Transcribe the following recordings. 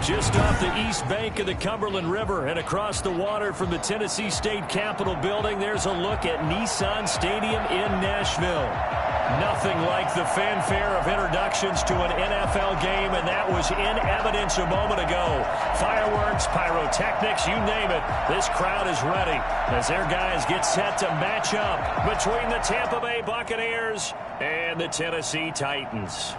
Just off the east bank of the Cumberland River and across the water from the Tennessee State Capitol building, there's a look at Nissan Stadium in Nashville. Nothing like the fanfare of introductions to an NFL game, and that was in evidence a moment ago. Fireworks, pyrotechnics, you name it. This crowd is ready as their guys get set to match up between the Tampa Bay Buccaneers and the Tennessee Titans.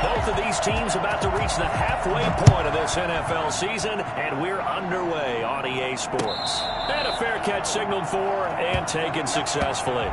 Both of these teams about to reach the halfway point of this NFL season, and we're underway on EA Sports. And a fair catch signaled for and taken successfully.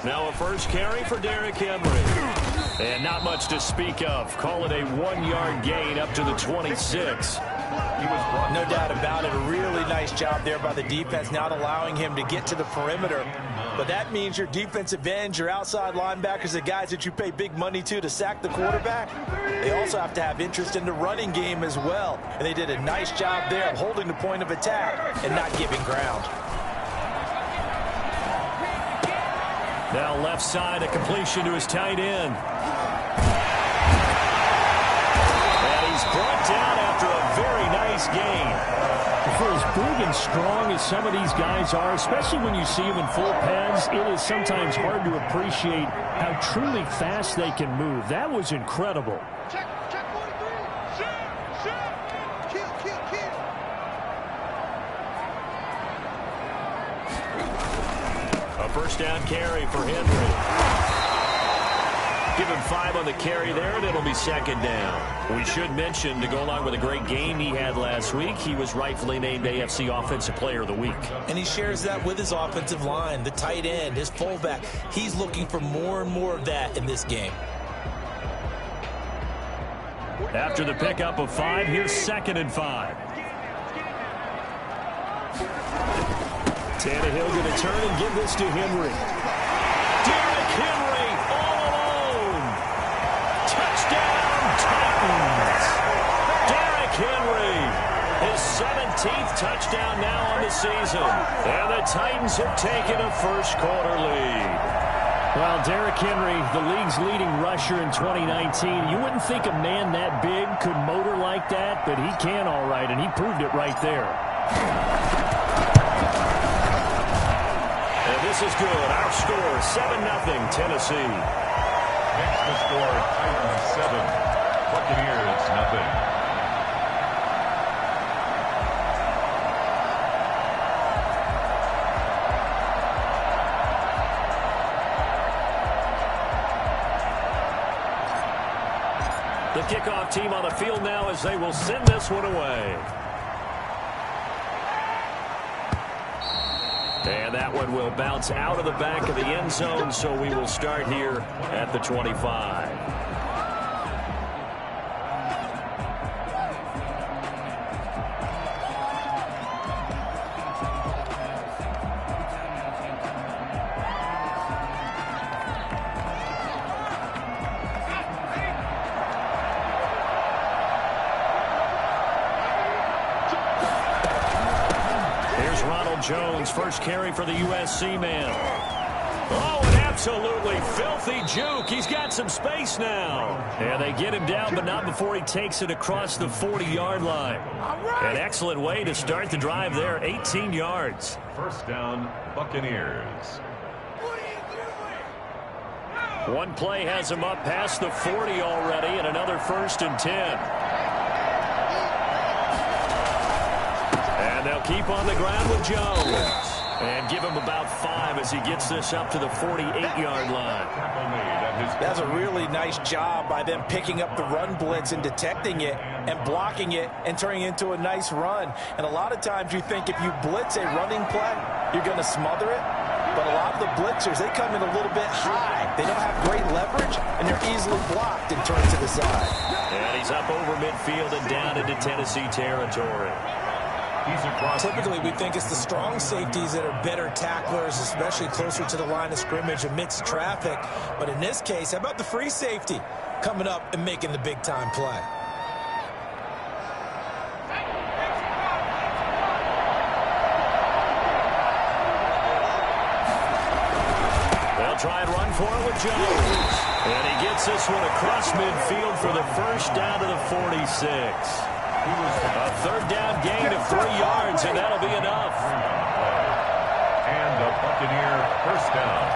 Now a first carry for Derrick Henry. And not much to speak of. Call it a 1-yard gain up to the 26. No doubt about it. A really nice job there by the defense, not allowing him to get to the perimeter. But that means your defensive ends, your outside linebackers, the guys that you pay big money to sack the quarterback, they also have to have interest in the running game as well. And they did a nice job there of holding the point of attack and not giving ground. Now left side, a completion to his tight end. And he's brought down after a very nice gain. For as big and strong as some of these guys are, especially when you see them in full pads, it is sometimes hard to appreciate how truly fast they can move. That was incredible. Check 43. Shoot. Kill. A first down carry for Henry. Give him 5 on the carry there, and it'll be second down. We should mention, to go along with a great game he had last week, he was rightfully named AFC Offensive Player of the Week. And he shares that with his offensive line, the tight end, his fullback. He's looking for more and more of that in this game. After the pickup of 5, here's 2nd and 5. Tannehill going to turn and give this to Henry. Derrick Henry all alone. Touchdown, Titans. Derrick Henry, his 17th touchdown now on the season. And the Titans have taken a first-quarter lead. Well, Derrick Henry, the league's leading rusher in 2019. You wouldn't think a man that big could motor like that, but he can all right, and he proved it right there. This is good. Our score, 7-0 Tennessee. Next to score, Titans 7, Buccaneers 0. The kickoff team on the field now as they will send this one away. And that one will bounce out of the back of the end zone, so we will start here at the 25. Jones, first carry for the USC man. Oh, an absolutely filthy juke. He's got some space now. And they get him down, but not before he takes it across the 40-yard line. An excellent way to start the drive there, 18 yards. First down, Buccaneers. One play has him up past the 40 already, and another 1st and 10. And they'll keep on the ground with Jones. And give him about 5 as he gets this up to the 48-yard line. That's a really nice job by them picking up the run blitz and detecting it and blocking it and turning it into a nice run. And a lot of times you think if you blitz a running play, you're going to smother it. But a lot of the blitzers, they come in a little bit high. They don't have great leverage, and they're easily blocked and turned to the side. And he's up over midfield and down into Tennessee territory. Typically, we think it's the strong safeties that are better tacklers, especially closer to the line of scrimmage amidst traffic. But in this case, how about the free safety coming up and making the big-time play? They'll try and run for it with Jones. And he gets this one across midfield for the first down to the 46. A third down gain of 3 yards, and that'll be enough. And a Buccaneer first down.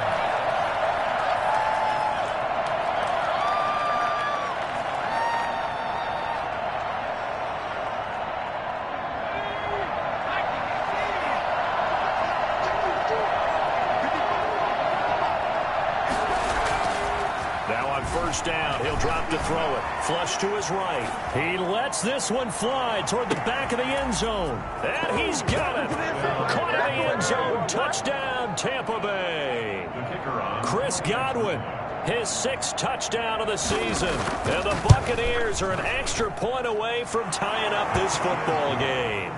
First down, he'll drop to throw it. Flush to his right. He lets this one fly toward the back of the end zone. And he's got it. Caught in the end zone. Touchdown, Tampa Bay. Chris Godwin, his 6th touchdown of the season. And the Buccaneers are an extra point away from tying up this football game.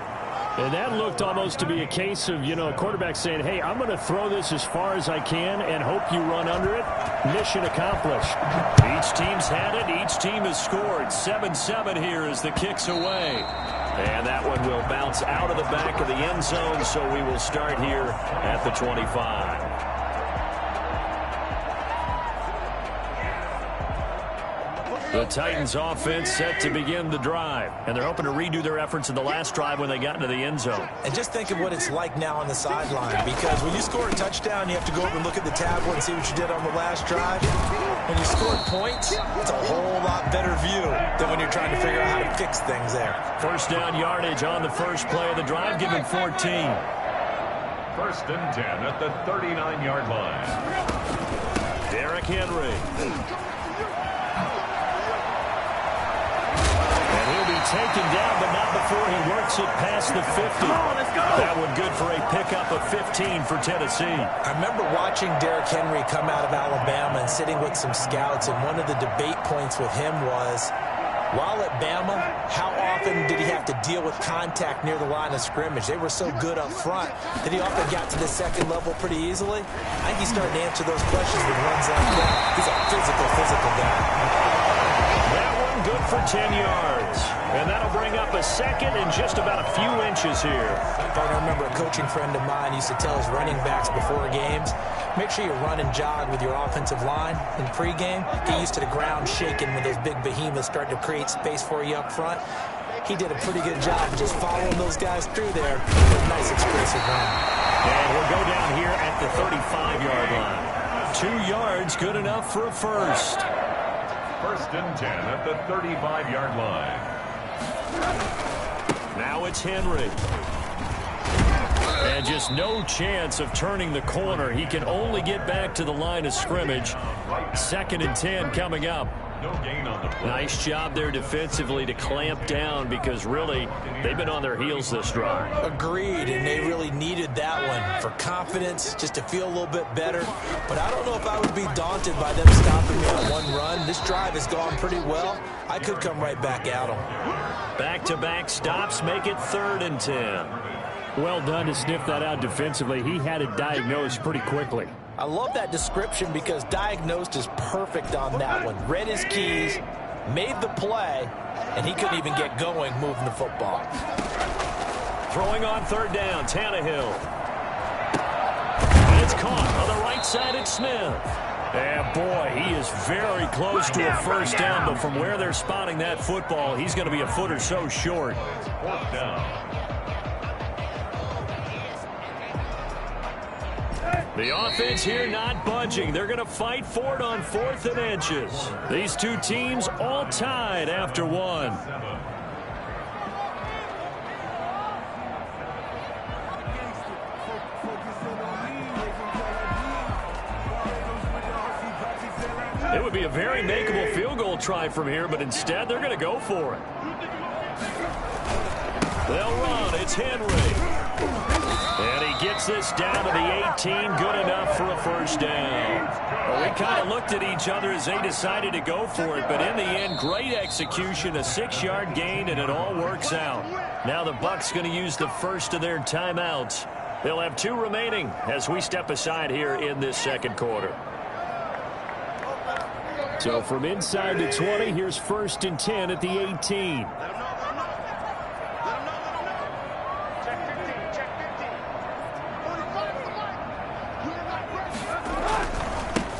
And that looked almost to be a case of, a quarterback saying, hey, I'm going to throw this as far as I can and hope you run under it. Mission accomplished. Each team's had it. Each team has scored. 7-7 here as the kick's away. And that one will bounce out of the back of the end zone, so we will start here at the 25. The Titans offense set to begin the drive, and they're hoping to redo their efforts in the last drive when they got into the end zone. And just think of what it's like now on the sideline, because when you score a touchdown, you have to go over and look at the tablet and see what you did on the last drive. When you score points, it's a whole lot better view than when you're trying to figure out how to fix things there. First down yardage on the first play of the drive, give him 14. First and 10 at the 39-yard line. Derrick Henry. Taken down, but not before he works it past the 50. That one good for a pickup of 15 for Tennessee. I remember watching Derrick Henry come out of Alabama and sitting with some scouts, and one of the debate points with him was, while at Bama, how often did he have to deal with contact near the line of scrimmage? They were so good up front that he often got to the second level pretty easily. I think he's starting to answer those questions with runs like that. He's a physical guy. That one good for 10 yards. And that'll bring up a second and just about a few inches here. I remember a coaching friend of mine used to tell his running backs before games, make sure you run and jog with your offensive line in pregame. Get used to the ground shaking when those big behemoths start to create space for you up front. He did a pretty good job of just following those guys through there with a nice explosive run. And he'll go down here at the 35-yard line. 2 yards, good enough for a first. First and 10 at the 35-yard line. Now it's Henry. And just no chance of turning the corner. He can only get back to the line of scrimmage. 2nd and 10 coming up. No gain on the play. Nice job there defensively to clamp down, because really they've been on their heels this drive. Agreed, and they really needed that one for confidence, just to feel a little bit better. But I don't know if I would be daunted by them stopping me on one run. This drive has gone pretty well. I could come right back at them. Back-to-back stops make it 3rd and 10. Well done to sniff that out defensively. He had it diagnosed pretty quickly. I love that description, because diagnosed is perfect on that one. Read his keys, made the play, and he couldn't even get going moving the football. Throwing on 3rd down, Tannehill. And it's caught on the right side at Smith. And boy, he is very close to a first down, but from where they're spotting that football, he's going to be a foot or so short. 4th down. The offense here not budging. They're going to fight for it on 4th and inches. These two teams all tied after one. It would be a very makeable field goal try from here, but instead they're going to go for it. They'll run. It's Henry. And he gets this down to the 18. Good enough for a first down. Well, we kind of looked at each other as they decided to go for it, but in the end, great execution, a 6-yard gain, and it all works out. Now the Bucs going to use the first of their timeouts. They'll have 2 remaining as we step aside here in this second quarter. So from inside the 20, here's 1st and 10 at the 18.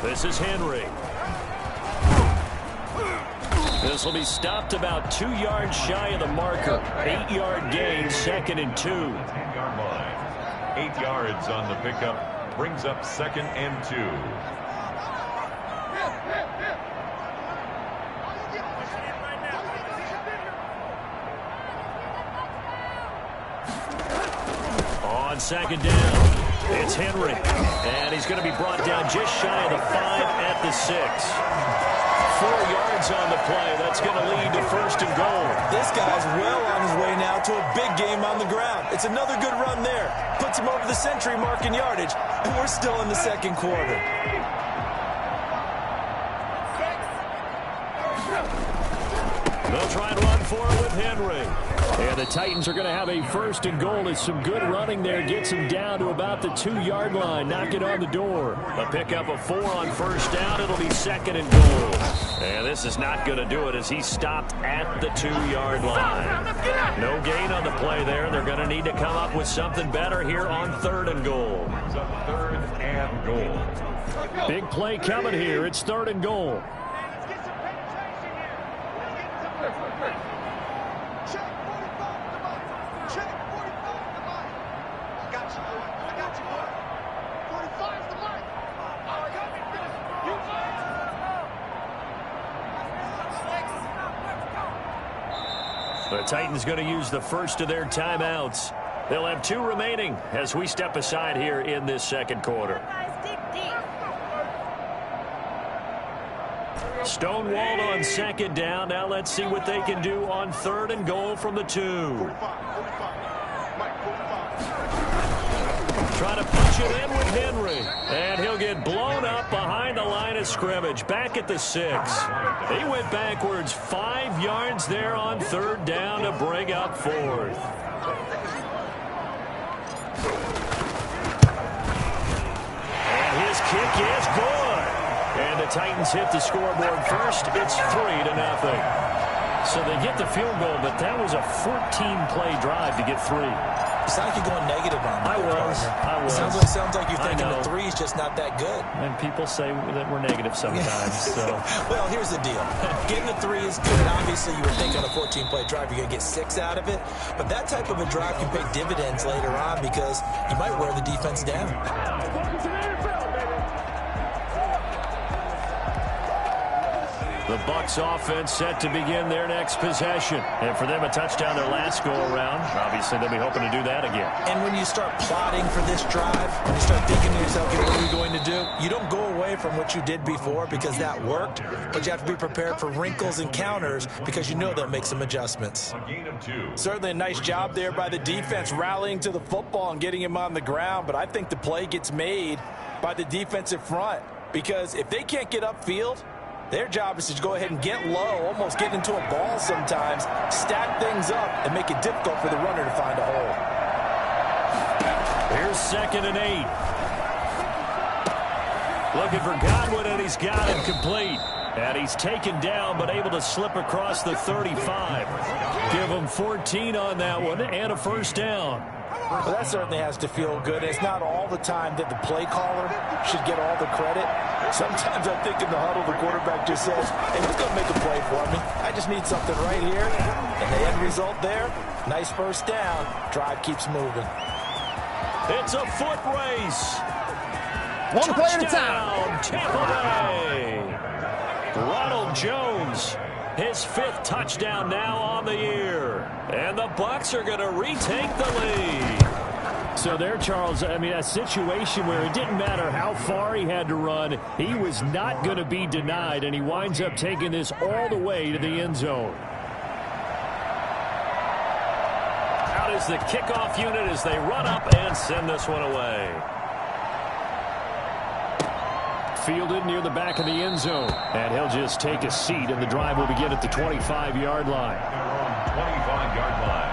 This is Henry. This will be stopped about 2 yards shy of the marker. 8-yard gain, 2nd and 2. 10-yard line. 8 yards on the pickup. Brings up 2nd and 2. On 2nd down. It's Henry, and he's going to be brought down just shy of the 5 at the 6. 4 yards on the play. That's going to lead to 1st and goal. This guy's well on his way now to a big game on the ground. It's another good run there. Puts him over the century mark in yardage, and we're still in the second quarter. They'll try and run for it with Henry. And the Titans are going to have a 1st and goal. It's some good running there. Gets him down to about the 2-yard line. Knock it on the door. A pickup of 4 on 1st down. It'll be 2nd and goal. And this is not going to do it as he stopped at the 2-yard line. No gain on the play there. They're going to need to come up with something better here on 3rd and goal. 3rd and goal. Big play coming here. It's 3rd and goal. The Titans going to use the first of their timeouts. They'll have 2 remaining as we step aside here in this second quarter. Stonewalled on 2nd down. Now let's see what they can do on 3rd and goal from the 2. Trying to punch it in with Henry. And he'll get blown up behind the line of scrimmage. Back at the 6. He went backwards 5 yards there on 3rd down to bring up 4th. And his kick is good. And the Titans hit the scoreboard first. It's 3-0. So they get the field goal, but that was a 14-play drive to get 3. It sounds like you're going negative on me. I was. Sounds like you're thinking the 3 is just not that good. And people say that we're negative sometimes. So. Well, here's the deal. Getting the 3 is good. Obviously, you would think on a 14-play drive you're going to get 6 out of it. But that type of a drive can pay dividends later on because you might wear the defense down. The Bucs offense set to begin their next possession. And for them, a touchdown their last go-around. Obviously, they'll be hoping to do that again. And when you start plotting for this drive, when you start thinking to yourself, okay, what are we going to do? You don't go away from what you did before because that worked, but you have to be prepared for wrinkles and counters because you know they'll make some adjustments. A gain of 2. Certainly a nice job there by the defense rallying to the football and getting him on the ground, but I think the play gets made by the defensive front because if they can't get upfield, their job is to go ahead and get low, almost get into a ball sometimes, stack things up, and make it difficult for the runner to find a hole. Here's 2nd and 8. Looking for Godwin, and he's got him complete. And he's taken down, but able to slip across the 35. Give him 14 on that one, and a first down. Well, that certainly has to feel good. It's not all the time that the play caller should get all the credit. Sometimes I think in the huddle, the quarterback just says, hey, who's going to make a play for me? I just need something right here. And the end result there, nice first down. Drive keeps moving. It's a foot race. One play at a time. Tampa Bay. Ronald Jones, his 5th touchdown now on the year. And the Bucs are going to retake the lead. So there, Charles, I mean, a situation where it didn't matter how far he had to run, he was not going to be denied, and he winds up taking this all the way to the end zone. Out is the kickoff unit as they run up and send this one away. Fielded near the back of the end zone, and he'll just take a seat, and the drive will begin at the 25-yard line. 25-yard line.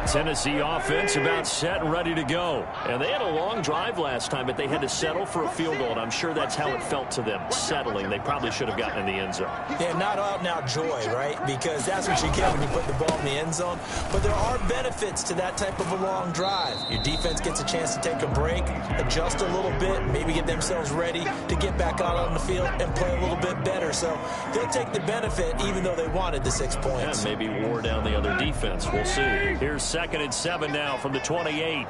Tennessee offense about set and ready to go. And they had a long drive last time, but they had to settle for a field goal, and I'm sure that's how it felt to them, settling. They probably should have gotten in the end zone. Yeah, not out now joy, right? Because that's what you get when you put the ball in the end zone. But there are benefits to that type of a long drive. Your defense gets a chance to take a break, adjust a little bit, maybe get themselves ready to get back out on the field and play a little bit better. So they'll take the benefit even though they wanted the 6 points. And maybe wore down the other defense. We'll see. Here's 2nd and 7 now from the 28.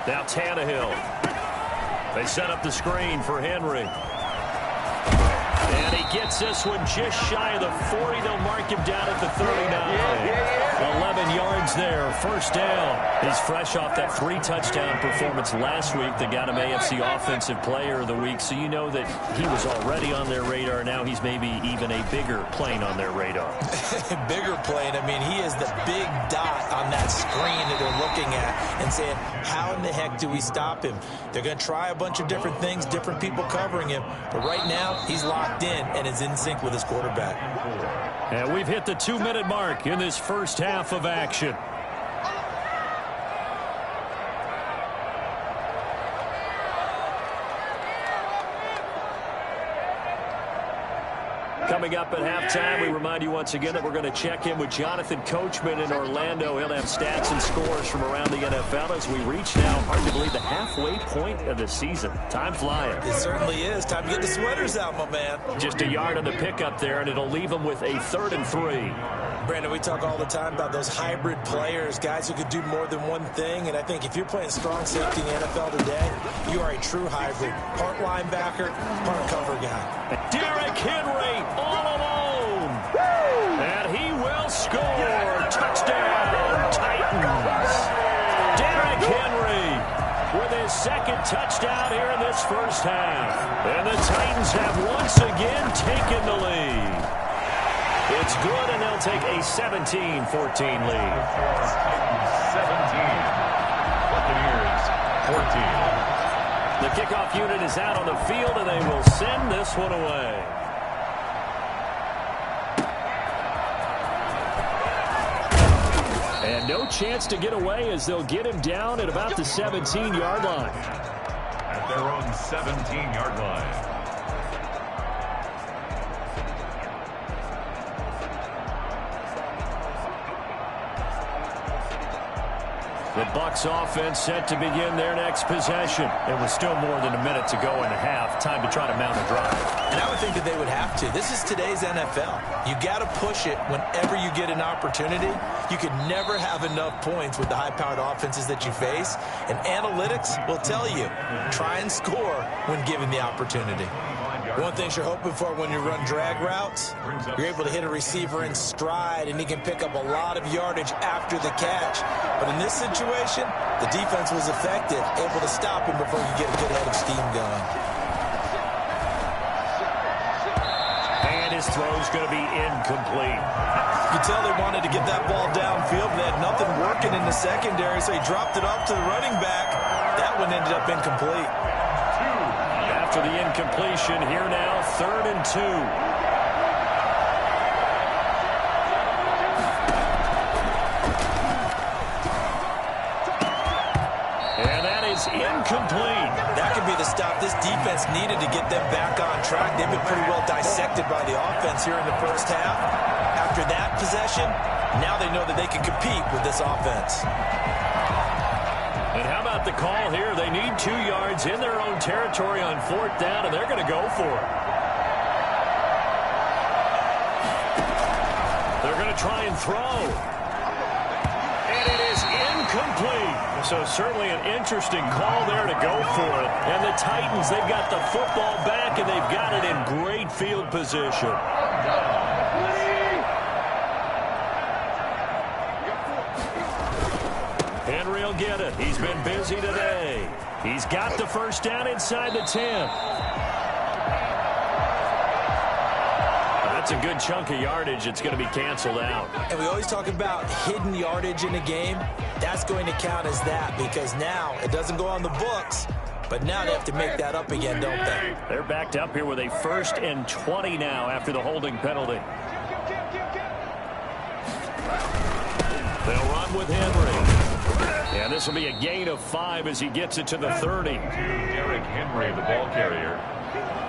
Now Tannehill. They set up the screen for Henry. And he gets this one just shy of the 40. They'll mark him down at the 39. 11 yards there, first down. He's fresh off that 3-touchdown performance last week that got him AFC Offensive Player of the Week. So you know that he was already on their radar. Now he's maybe even a bigger plane on their radar. Bigger plane. I mean, he is the big dot on that screen that they're looking at and saying, how in the heck do we stop him? They're going to try a bunch of different things, different people covering him. But right now, he's locked in and is in sync with his quarterback. And we've hit the 2-minute mark in this first half of action. Coming up at halftime, we remind you once again that we're going to check in with Jonathan Coachman in Orlando. He'll have stats and scores from around the NFL as we reach now, hard to believe, the halfway point of the season. Time flying. It certainly is. Time to get the sweaters out, my man. Just a yard on the pickup there, and it'll leave them with a 3rd and 3. Brandon, we talk all the time about those hybrid players, guys who could do more than one thing. And I think if you're playing strong safety in the NFL today, you are a true hybrid. Part linebacker, part cover guy. Derrick Henry all alone. And he will score. Touchdown, Titans. Derrick Henry with his 2nd touchdown here in this first half. And the Titans have once again taken the lead. It's good, and they'll take a 17-14 lead. 17. Buccaneers 14. The kickoff unit is out on the field, and they will send this one away. And no chance to get away as they'll get him down at about the 17-yard line. At their own 17-yard line. The Bucs offense set to begin their next possession. There was still more than a minute to go in the half. Time to try to mount a drive. And I would think that they would have to. This is today's NFL. You got to push it whenever you get an opportunity. You could never have enough points with the high-powered offenses that you face. And analytics will tell you, try and score when given the opportunity. One thing you're hoping for when you run drag routes, you're able to hit a receiver in stride, and he can pick up a lot of yardage after the catch. But in this situation, the defense was effective, able to stop him before you get a good head of steam going. And his throw's going to be incomplete. You can tell they wanted to get that ball downfield. They had nothing working in the secondary, so he dropped it off to the running back. That one ended up incomplete. After the incompletion, here now, 3rd and 2. And that is incomplete. That could be the stop this defense needed to get them back on track. They've been pretty well dissected by the offense here in the first half. After that possession, now they know that they can compete with this offense. And how about the call here? They need 2 yards in their own territory on 4th down, and they're going to go for it. They're going to try and throw. And it is incomplete. So certainly an interesting call there to go for it. And the Titans, they've got the football back, and they've got it in great field position. Henry will get it. He's been busy today. He's got the first down inside the 10. That's a good chunk of yardage. It's going to be canceled out. And we always talk about hidden yardage in a game. That's going to count as that because now it doesn't go on the books, but now they have to make that up again, don't they? They're backed up here with a 1st and 20 now after the holding penalty. They'll run with Henry. And this will be a gain of 5 as he gets it to the 30. Derrick Henry, the ball carrier.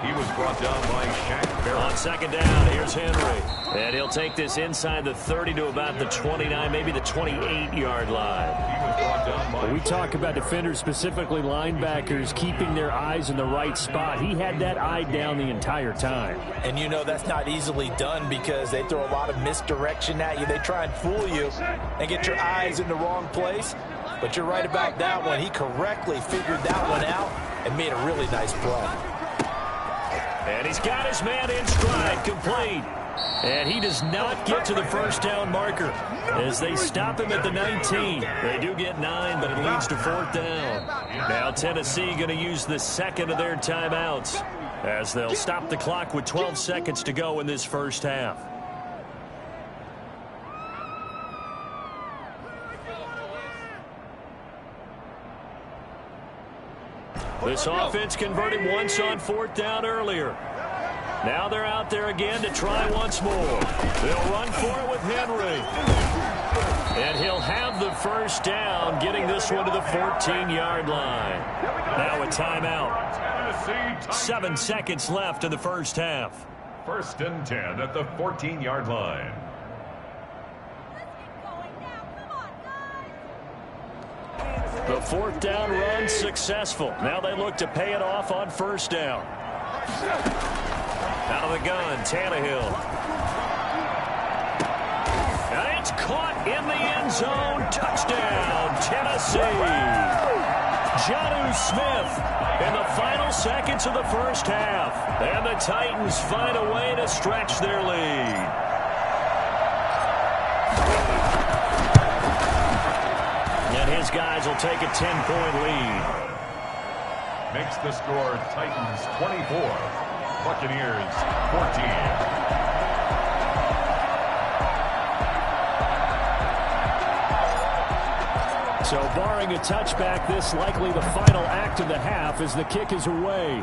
He was brought down by Shaq Barrett. On 2nd down, here's Henry. And he'll take this inside the 30 to about the 29, maybe the 28-yard line. He was brought down by We talk about defenders, specifically linebackers, keeping their eyes in the right spot. He had that eye down the entire time. And you know that's not easily done because they throw a lot of misdirection at you. They try and fool you and get your eyes in the wrong place. But you're right about that one. He correctly figured that one out and made a really nice play. And he's got his man in stride, complete. And he does not get to the first down marker as they stop him at the 19. They do get 9, but it leads to 4th down. Now Tennessee going to use the 2nd of their timeouts as they'll stop the clock with 12 seconds to go in this first half. This offense converted once on 4th down earlier. Now they're out there again to try once more. They'll run for it with Henry. And he'll have the first down, getting this one to the 14-yard line. Now a timeout. 7 seconds left in the first half. 1st and 10 at the 14-yard line. The 4th down run successful. Now they look to pay it off on 1st down. Out of the gun, Tannehill. And it's caught in the end zone. Touchdown, Tennessee. Jonnu Smith in the final seconds of the first half. And the Titans find a way to stretch their lead. His guys will take a 10-point lead. Makes the score Titans 24, Buccaneers 14. So barring a touchback, this likely the final act of the half as the kick is away.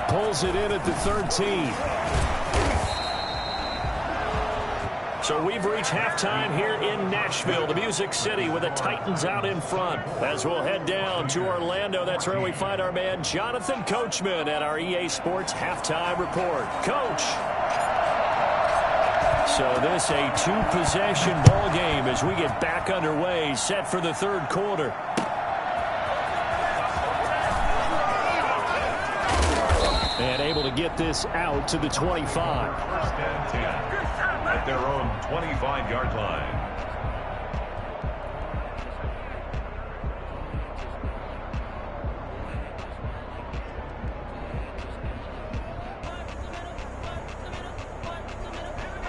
Pulls it in at the 13. So we've reached halftime here in Nashville, the Music City, with the Titans out in front. As we'll head down to Orlando, that's where we find our man Jonathan Coachman at our EA Sports Halftime Report. Coach. So this a 2-possession ball game as we get back underway, set for the 3rd quarter. And able to get this out to the 25. 1st and 10 at their own 25-yard line.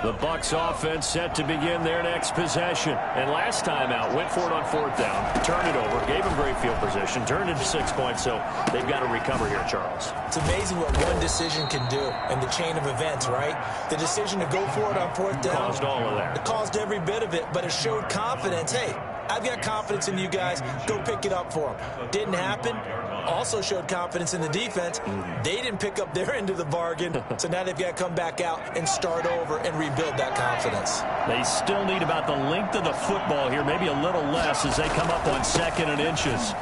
The Bucs offense set to begin their next possession. And last time out, went for it on 4th down, turned it over, gave them great field position, turned it to 6 points, so they've got to recover here, Charles. It's amazing what one decision can do in the chain of events, right? The decision to go for it on 4th down. Caused all of that. It caused every bit of it, but it showed confidence. Hey, I've got confidence in you guys. Go pick it up for them. Didn't happen. Also showed confidence in the defense. They didn't pick up their end of the bargain, so now they've got to come back out and start over and rebuild that confidence. They still need about the length of the football here, maybe a little less as they come up on 2nd and inches.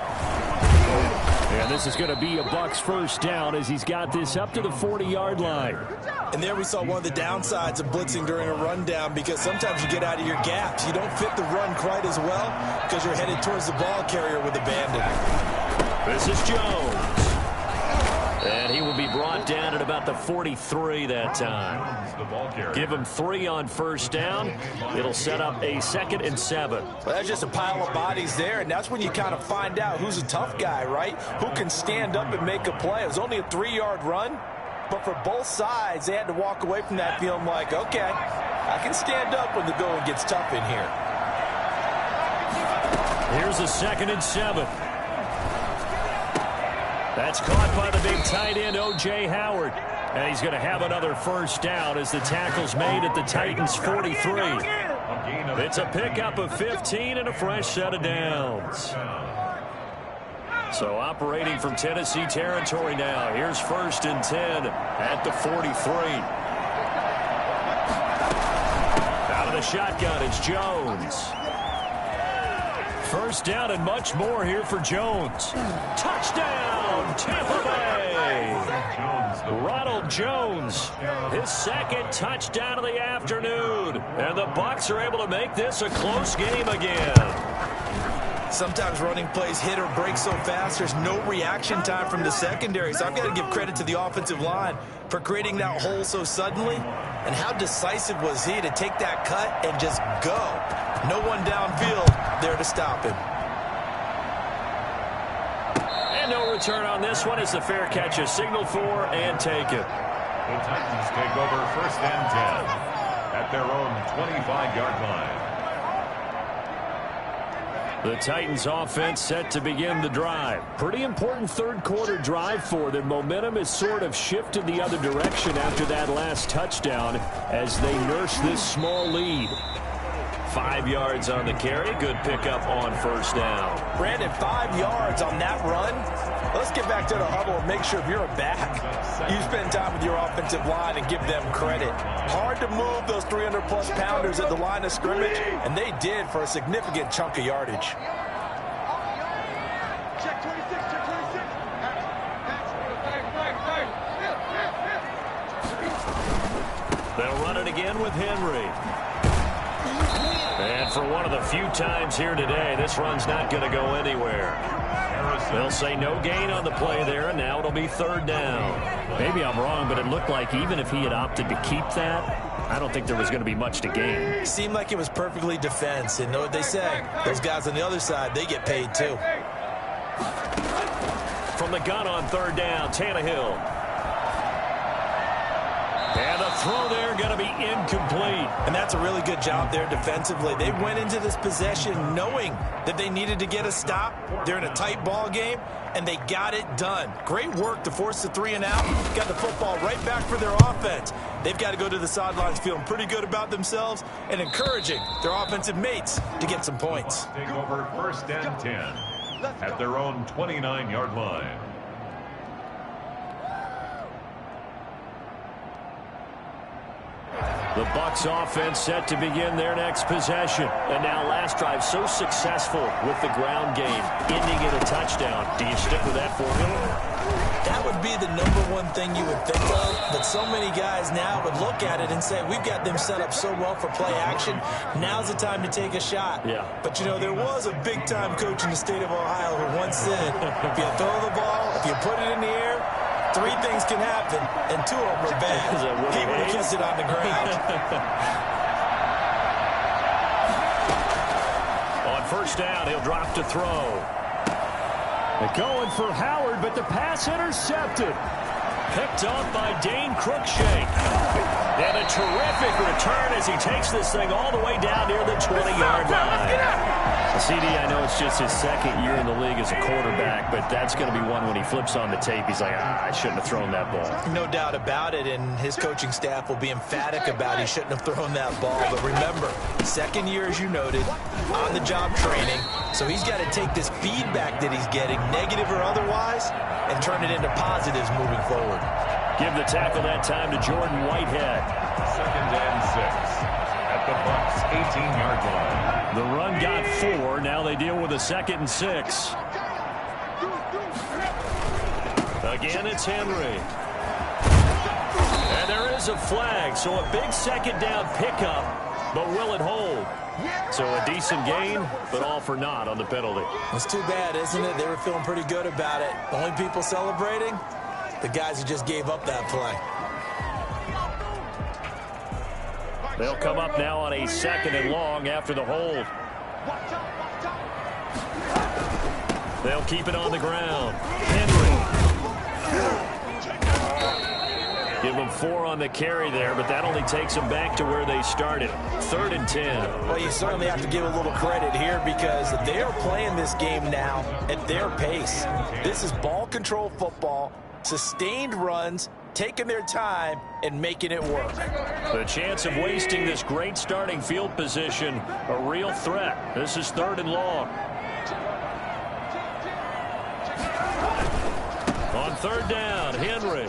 And this is going to be a Bucs first down as he's got this up to the 40-yard line. And there we saw one of the downsides of blitzing during a rundown because sometimes you get out of your gaps. You don't fit the run quite as well because you're headed towards the ball carrier with abandon. This is Jones. And he will be brought down at about the 43 that time. Give him 3 on 1st down. It'll set up a 2nd and 7. Well, that's just a pile of bodies there, and that's when you kind of find out who's a tough guy, right? Who can stand up and make a play. It was only a 3-yard run, but for both sides, they had to walk away from that feeling like, okay, I can stand up when the going gets tough in here. Here's a 2nd and 7. That's caught by the big tight end, O.J. Howard. And he's going to have another first down as the tackle's made at the Titans' 43. It's a pickup of 15 and a fresh set of downs. So operating from Tennessee territory now. Here's 1st and 10 at the 43. Out of the shotgun, it's Jones. First down and much more here for Jones. Touchdown, Tampa Bay. Ronald Jones, his 2nd touchdown of the afternoon. And the Bucs are able to make this a close game again. Sometimes running plays hit or break so fast, there's no reaction time from the secondary. So I've got to give credit to the offensive line for creating that hole so suddenly. And how decisive was he to take that cut and just go. No one downfield there to stop him. And no return on this one as the fair catch is signaled for and taken. The Titans take over 1st and 10 at their own 25-yard line. The Titans offense set to begin the drive. Pretty important 3rd quarter drive for them. Momentum has sort of shifted the other direction after that last touchdown as they nurse this small lead. 5 yards on the carry. Good pickup on 1st down. Brandon, 5 yards on that run. Let's get back to the huddle and make sure if you're a back, you spend time with your offensive line and give them credit. Hard to move those 300-plus pounders at the line of scrimmage, and they did for a significant chunk of yardage. Check 26, check 26. They'll run it again with Henry. And for one of the few times here today, this run's not going to go anywhere. They'll say no gain on the play there, and now it'll be 3rd down. Maybe I'm wrong, but it looked like even if he had opted to keep that, I don't think there was going to be much to gain. It seemed like it was perfectly defense, and know what they say. Those guys on the other side, they get paid too. From the gun on 3rd down, Tannehill. And the throw there going to be incomplete. And that's a really good job there defensively. They went into this possession knowing that they needed to get a stop. They're in a tight ball game, and they got it done. Great work to force the 3 and out. Got the football right back for their offense. They've got to go to the sidelines feeling pretty good about themselves and encouraging their offensive mates to get some points. Take over 1st and 10 at their own 29-yard line. The Bucs offense set to begin their next possession. And now last drive so successful with the ground game, ending in a touchdown. Do you stick with that formula? That would be the #1 thing you would think of, but so many guys now would look at it and say, we've got them set up so well for play action. Now's the time to take a shot. Yeah. But, you know, there was a big-time coach in the state of Ohio who once said, if you throw the ball, if you put it in the air, 3 things can happen, and 2 of them are bad. He would have kissed it on the ground. On 1st down, he'll drop to throw. They're going for Howard, but the pass intercepted. Picked off by Dane Cruikshank. And a terrific return as he takes this thing all the way down near the 20-yard line. CD, I know it's just his 2nd year in the league as a quarterback, but that's going to be one when he flips on the tape. He's like, I shouldn't have thrown that ball. No doubt about it, and his coaching staff will be emphatic about he shouldn't have thrown that ball. But remember, 2nd year, as you noted, on-the-job training, so he's got to take this feedback that he's getting, negative or otherwise, and turn it into positives moving forward. Give the tackle that time to Jordan Whitehead. 2nd and 6 at the Bucs' 18-yard line. The run got 4. Now they deal with a 2nd and 6. Again, it's Henry. And there is a flag, so a big 2nd down pickup, but will it hold? So a decent gain, but all for naught on the penalty. It's too bad, isn't it? They were feeling pretty good about it. The only people celebrating, the guys who just gave up that play. They'll come up now on a 2nd and long after the hold. They'll keep it on the ground. Henry. Give them 4 on the carry there, but that only takes them back to where they started. 3rd and 10. Well, you certainly have to give a little credit here because they are playing this game now at their pace. This is ball control football, sustained runs, taking their time and making it work. The chance of wasting this great starting field position, a real threat. This is 3rd and long. On 3rd down, Henry.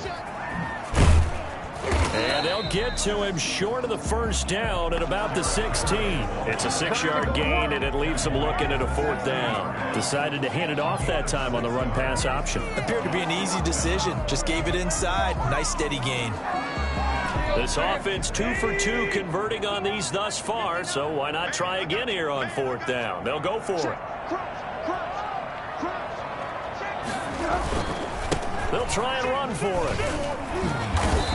And they'll get to him short of the 1st down at about the 16. It's a 6-yard gain, and it leaves them looking at a 4th down. Decided to hand it off that time on the run-pass option. Appeared to be an easy decision. Just gave it inside. Nice steady gain. This offense 2 for 2 converting on these thus far, so why not try again here on 4th down? They'll go for it. They'll try and run for it.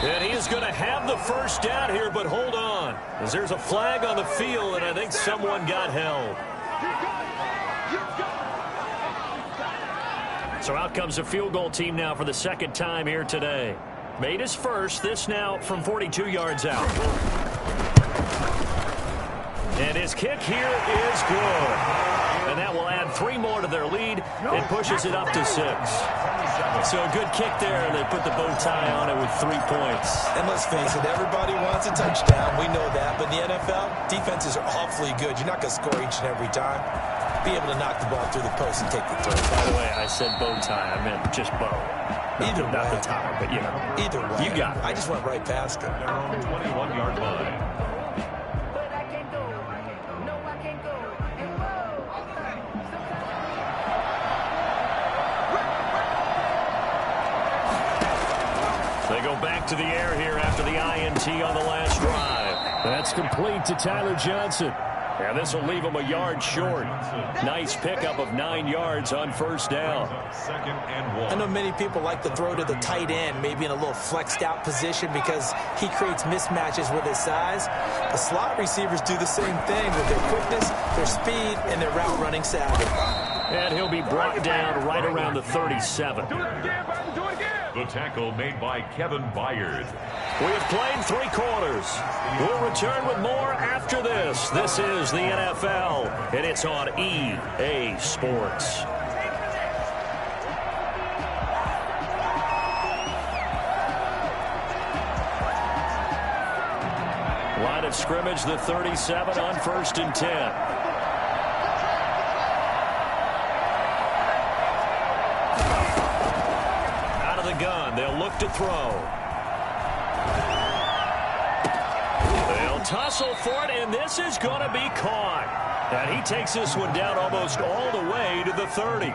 And he is going to have the 1st down here, but hold on, as there's a flag on the field, and I think someone got held. So out comes the field goal team now for the 2nd time here today. Made his first, this now from 42 yards out. And his kick here is good. And that will add 3 more to their lead. It pushes it up to 6. So a good kick there, and they put the bow tie on it with 3 points. And let's face it, everybody wants a touchdown. We know that. But in the NFL, defenses are awfully good. You're not going to score each and every time. Be able to knock the ball through the post and take the throw. By the way, I said bow tie. I meant just bow. Either way. Not the tie, but you know. Either way. You got it. I just went right past it. 21-yard line. They go back to the air here after the INT on the last drive. That's complete to Tyler Johnson. And this will leave him a yard short. Nice pickup of 9 yards on 1st down. 2nd and 1. I know many people like to throw to the tight end, maybe in a little flexed out position because he creates mismatches with his size. The slot receivers do the same thing with their quickness, their speed, and their route running savvy. And he'll be brought down right around the 37. The tackle made by Kevin Byard. We have played 3 quarters. We'll return with more after this. This is the NFL, and it's on EA Sports. Line of scrimmage, the 37 on 1st and 10. Gun. They'll look to throw. They'll tussle for it, and this is going to be caught. And he takes this one down almost all the way to the 30.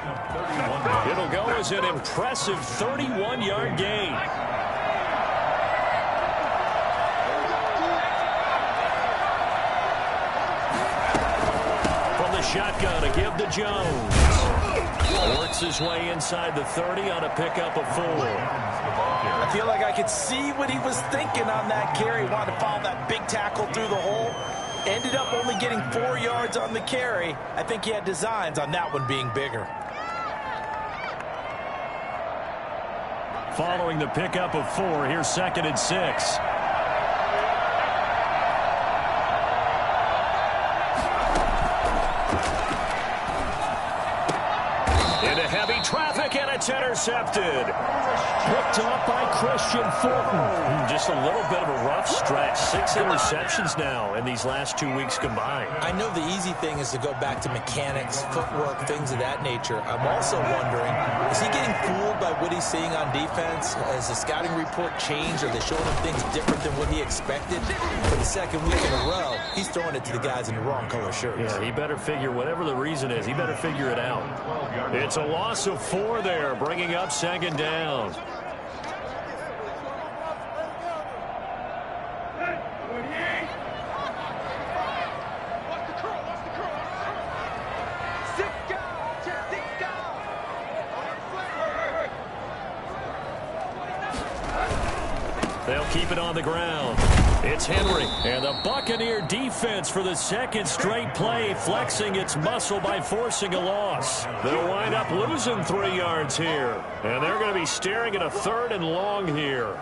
It'll go as an impressive 31-yard gain. From the shotgun, a give to Jones. Works his way inside the 30 on a pickup of 4. I feel like I could see what he was thinking on that carry. Wanted to follow that big tackle through the hole. Ended up only getting 4 yards on the carry. I think he had designs on that one being bigger. Following the pickup of 4, here's 2nd and 6. Heavy traffic, and it's intercepted. Picked up by Christian Fulton. Just a little bit of a rough stretch. 6 interceptions now in these last 2 weeks combined. I know the easy thing is to go back to mechanics, footwork, things of that nature. I'm also wondering, is he getting fooled by what he's seeing on defense? Has the scouting report changed? Are they showing him things different than what he expected? For the 2nd week in a row, he's throwing it to the guys in the wrong color shirts. Yeah, he better figure, whatever the reason is, he better figure it out. It's a loss of 4 there, bringing up 2nd down. They'll keep it on the ground. It's Henry, and the Buccaneer defense for the 2nd straight play, flexing its muscle by forcing a loss. They'll wind up losing 3 yards here, and they're going to be staring at a 3rd and long here.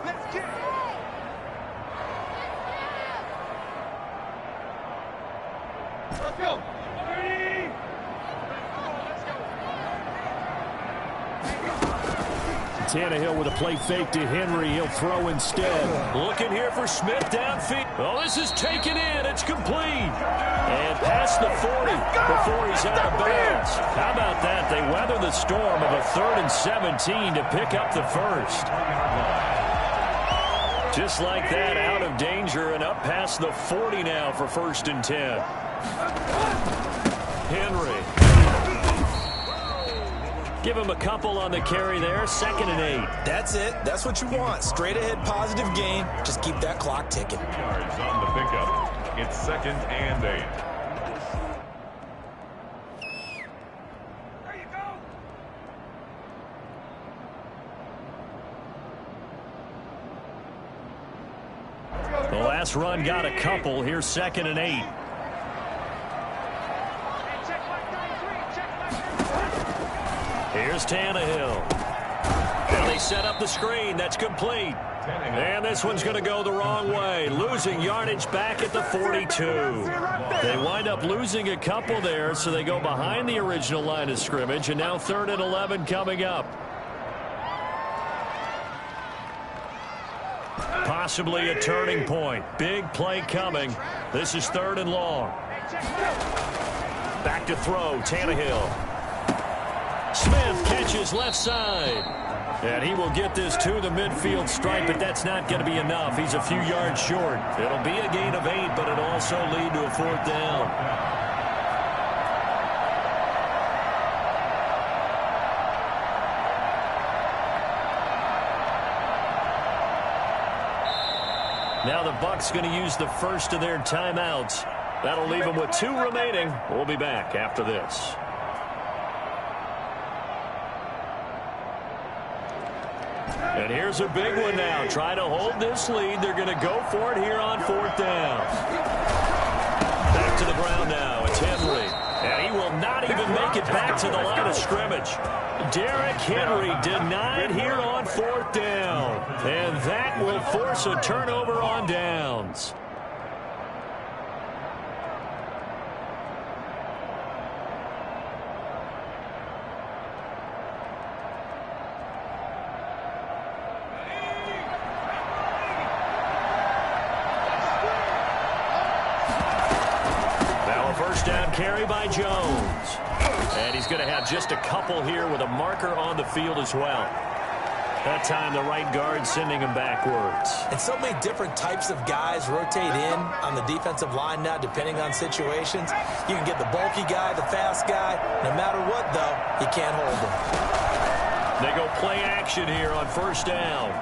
Tannehill with a play fake to Henry. He'll throw instead. Looking here for Smith downfield. Oh, this is taken in. It's complete. And past the 40 before he's out of bounds. How about that? They weather the storm of a 3rd and 17 to pick up the first. Just like that, out of danger and up past the 40 now for 1st and 10. Henry. Give him a couple on the carry there. 2nd and 8. That's it. That's what you want. Straight ahead positive gain. Just keep that clock ticking. Yards on the pickup. It's 2nd and 8. There you go. The last run got a couple. Here's 2nd and 8. Here's Tannehill. And they set up the screen. That's complete. And this one's going to go the wrong way. Losing yardage back at the 42. They wind up losing a couple there, so they go behind the original line of scrimmage. And now 3rd and 11 coming up. Possibly a turning point. Big play coming. This is 3rd and long. Back to throw. Tannehill. Smith catches left side. And he will get this to the midfield stripe, but that's not going to be enough. He's a few yards short. It'll be a gain of 8, but it'll also lead to a 4th down. Now the Bucs going to use the first of their timeouts. That'll leave them with 2 remaining. We'll be back after this. And here's a big one now. Try to hold this lead. They're going to go for it here on 4th down. Back to the ground now. It's Henry. And he will not even make it back to the line of scrimmage. Derrick Henry denied here on 4th down. And that will force a turnover on downs. Carry by Jones. And he's going to have just a couple here with a marker on the field as well. That time the right guard sending him backwards. And so many different types of guys rotate in on the defensive line now depending on situations. You can get the bulky guy, the fast guy. No matter what, though, you can't hold them. They go play action here on 1st down.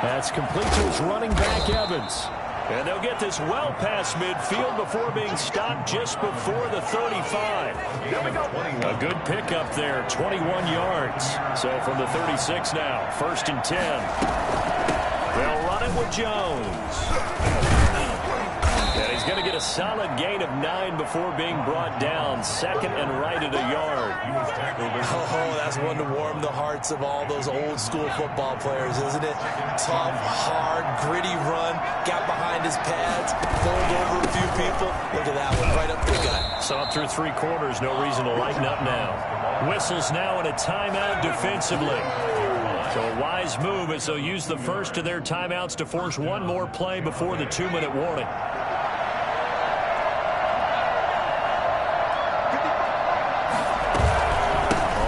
That's complete to his running back, Evans. And they'll get this well past midfield before being stopped just before the 35. A good pickup there, 21 yards. So from the 36 now, 1st and 10. They'll run it with Jones. And he's going to get a solid gain of 9 before being brought down. 2nd and right at a yard. Oh, that's one to warm the hearts of all those old school football players, isn't it? Tough, hard, gritty run. Got behind his pads, pulled over a few people. Look at that one, right up the gut. Saw it through 3 quarters. No reason to lighten up now. Whistles now in a timeout defensively. So a wise move as they'll use the first of their timeouts to force one more play before the 2-minute warning.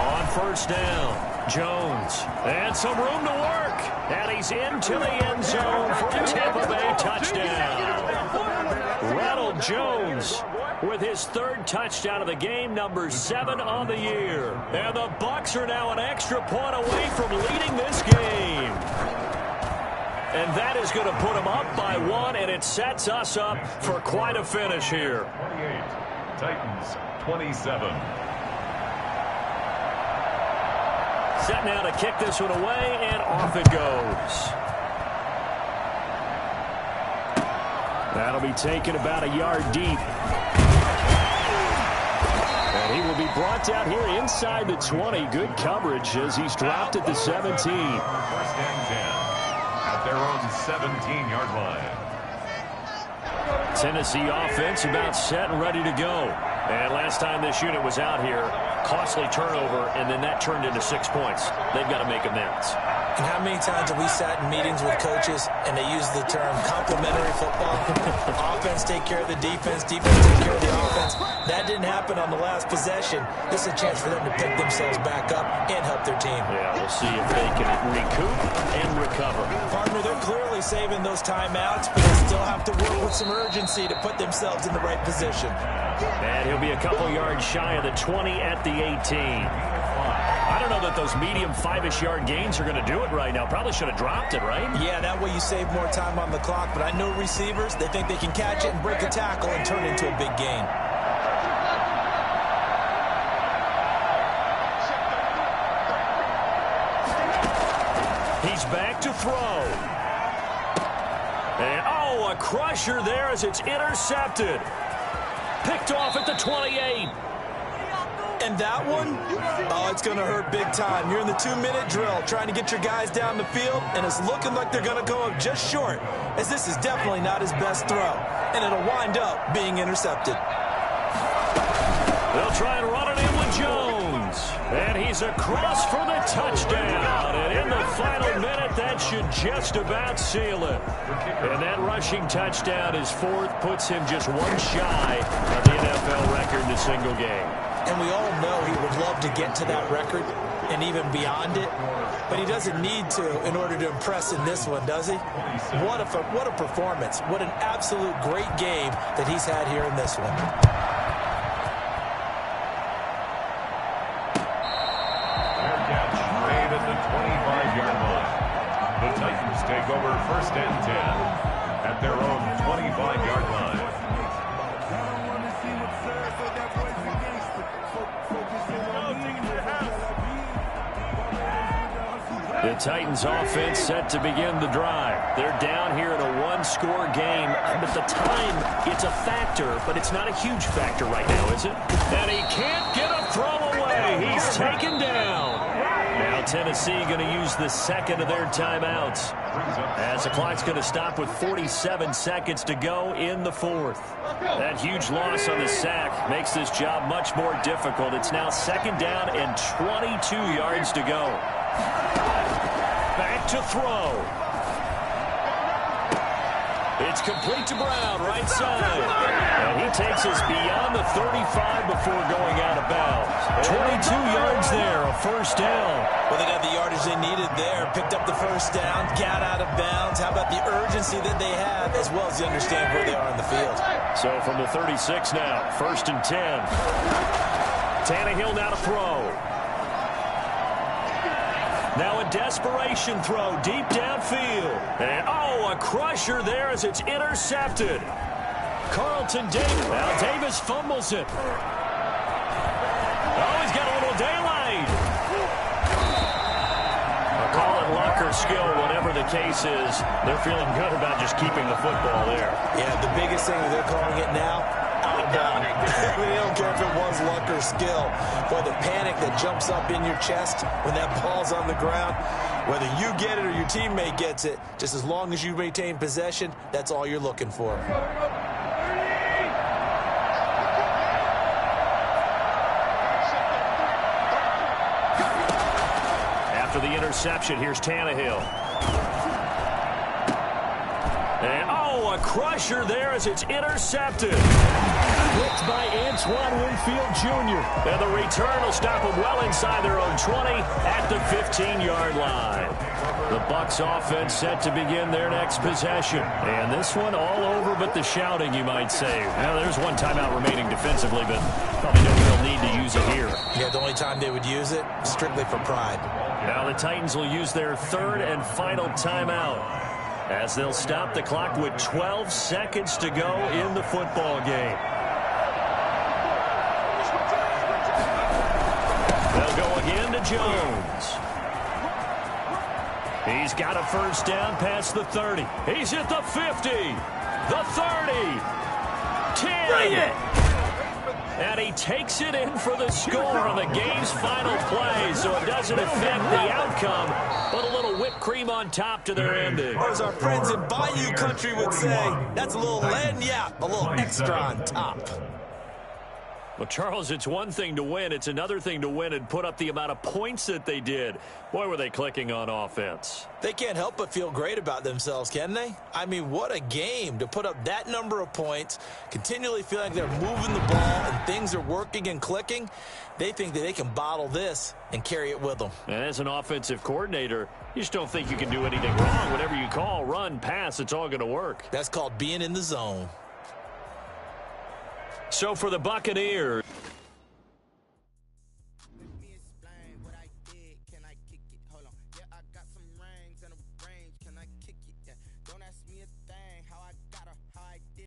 On 1st down, Jones. And some room to work. And he's into the end zone for a Tampa Bay touchdown. Ronald Jones with his 3rd touchdown of the game, number 7 on the year. And the Bucs are now an extra point away from leading this game. And that is going to put them up by 1, and it sets us up for quite a finish here. 28, Titans 27. Set now to kick this one away, and off it goes. That'll be taken about a yard deep. And he will be brought down here inside the 20. Good coverage as he's dropped at the 17. 1st and 10 at their own 17-yard line. Tennessee offense about set and ready to go. And last time this unit was out here, costly turnover, and then that turned into 6 points. They've got to make amends. And how many times have we sat in meetings with coaches and they use the term complementary football? Offense take care of the defense, defense take care of the offense. That didn't happen on the last possession. This is a chance for them to pick themselves back up and help their team. Yeah, we'll see if they can recoup and recover. Partner, they're clearly saving those timeouts, but they still have to work with some urgency to put themselves in the right position. And he'll be a couple yards shy of the 20 at the 18. I don't know that those medium 5-ish yard gains are going to do it right now. Probably should have dropped it, right? Yeah, that way you save more time on the clock. But I know receivers, they think they can catch it and break a tackle and turn it into a big gain. He's back to throw. And, a crusher there as it's intercepted. Picked off at the 28. And that one, it's going to hurt big time. You're in the 2-minute drill trying to get your guys down the field, and it's looking like they're going to go up just short, as this is definitely not his best throw, and it'll wind up being intercepted. They'll try and run it in with Jones, and he's across for the touchdown, and in the final minute, that should just about seal it. And that rushing touchdown, his fourth, puts him just one shy of the NFL record in a single game. And we all know he would love to get to that record and even beyond it, but he doesn't need to in order to impress in this one, does he? What a performance. What an absolute great game that he's had here in this one. Fair catch made at the 25-yard line. The Titans take over 1st and 10 at their own 25-yard line. The Titans offense set to begin the drive. They're down here in a one-score game. But the time, it's a factor, but it's not a huge factor right now, is it? And he can't get a throw away. He's taken down. Now Tennessee going to use the second of their timeouts, as the clock's going to stop with 47 seconds to go in the fourth. That huge loss on the sack makes this job much more difficult. It's now 2nd down and 22 yards to go. Back to throw. It's complete to Brown, right side. And he takes us beyond the 35 before going out of bounds. 22 yards there, a 1st down. Well, they got the yardage they needed there. Picked up the 1st down, got out of bounds. How about the urgency that they have, as well as they understand where they are on the field. So from the 36 now, 1st and 10. Tannehill now to throw. Now a desperation throw deep downfield. And, a crusher there as it's intercepted. Carlton Davis. Now Davis fumbles it. He's got a little daylight. Call it luck or skill, whatever the case is. They're feeling good about just keeping the football there. Yeah, the biggest thing that they're calling it now, out of bounds. They don't care if it was luck or skill. Boy, the panic that jumps up in your chest when that ball's on the ground, whether you get it or your teammate gets it, just as long as you retain possession, that's all you're looking for. After the interception, here's Tannehill. And, a crusher there as it's intercepted. Blitzed by Antoine Winfield Jr. And the return will stop them well inside their own 20 at the 15-yard line. The Bucs offense set to begin their next possession. And this one all over but the shouting, you might say. Now, there's one timeout remaining defensively, but probably no real need to use it here. Yeah, the only time they would use it, strictly for pride. Now the Titans will use their 3rd and final timeout, as they'll stop the clock with 12 seconds to go in the football game. They'll go again to Jones. He's got a 1st down past the 30. He's at the 50, the 30, 10. Bring it! And he takes it in for the score on the game's final play, so it doesn't affect the outcome, but a little whipped cream on top to their ending. Or as our friends in Bayou Country would say, that's a little lagniappe, a little extra on top. Well, Charles, it's one thing to win. It's another thing to win and put up the amount of points that they did. Boy, were they clicking on offense. They can't help but feel great about themselves, can they? I mean, what a game to put up that number of points, continually feeling like they're moving the ball and things are working and clicking. They think that they can bottle this and carry it with them. And as an offensive coordinator, you just don't think you can do anything wrong. Whatever you call, run, pass, it's all going to work. That's called being in the zone. So for the Buccaneers,